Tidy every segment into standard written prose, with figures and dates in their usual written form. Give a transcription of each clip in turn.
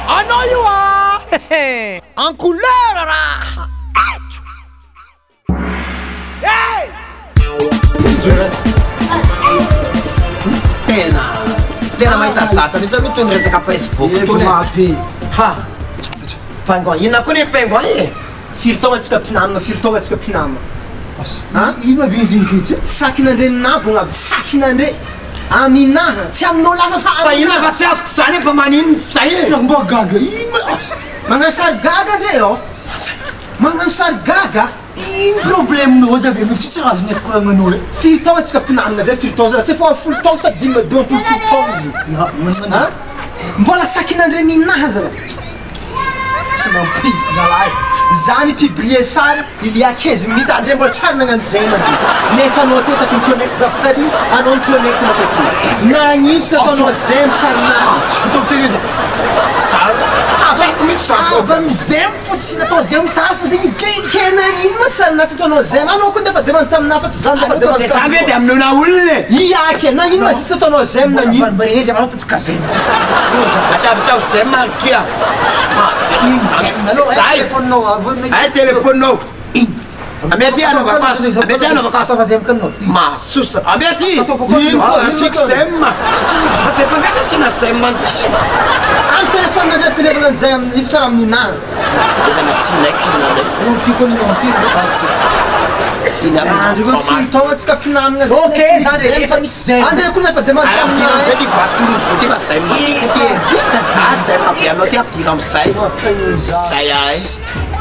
I know you are. En couleur. Hey! Tena mahita satsa mihitsy aloha toy ny resaka Facebook toy ha pingouin ina koa ny pingouin e firy taona antsika mpinamana firy taona antsika mpinamana ino ma vezin'keitsy sakin'andre minago agnaby sakin'andre aminaha tsy aminao lafa fa ina fa tsy azoko zany mba manino zay e mba gaga ino magnano sary gaga andre ao magnano sary gaga ino probleminao za ve tsisy raha azony akoragnanao e firy taona antsika mpinamana zay firy taona zay tsy efa folo taona sa dimy folo taona izy mbola sakin'andre minaha zany tsy mampiziky zalahy zany publier sary il y a 15 minutes andre mbola tsara nagnano zay madi nefa anao te taky miconnecte zavy tary anao miconnecte mataky nagnitsy nataonao zay misarinaha atao sérieux sary afako mihitsy sary va mizay fotsy natao zay misary fa zegny izy ke nagnino ma sarina tsy ataonao zay anao koa defa demande taminaha fa tsy zany defa demande zany de aminona olona e iake nagnino ma zisy ataonao zay aminanino barely avanao totsika zay atavitao zay markia ay telefoninao ame aty anovakasy ame aty anovakasy masosa ame aty asiko zema fangatsa sina zema ntsasy amin'ny telefone nandre telefone an'izay ifa sara aminaha efa nasina kinandre rompiko andre koa firy taona atsika mpinamana zay ok zany misy zay andre koa nefa demande taminaha zay ty vatiko lonjiko ty fa zema zema be anao ty apidino amizay zay ay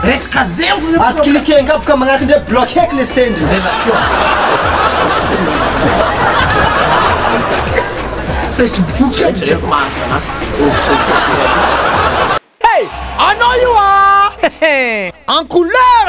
resaka zay askilike angabo ka magnaky ndre bloc heky le stendre Facebook Hey, I know you are. En couleur.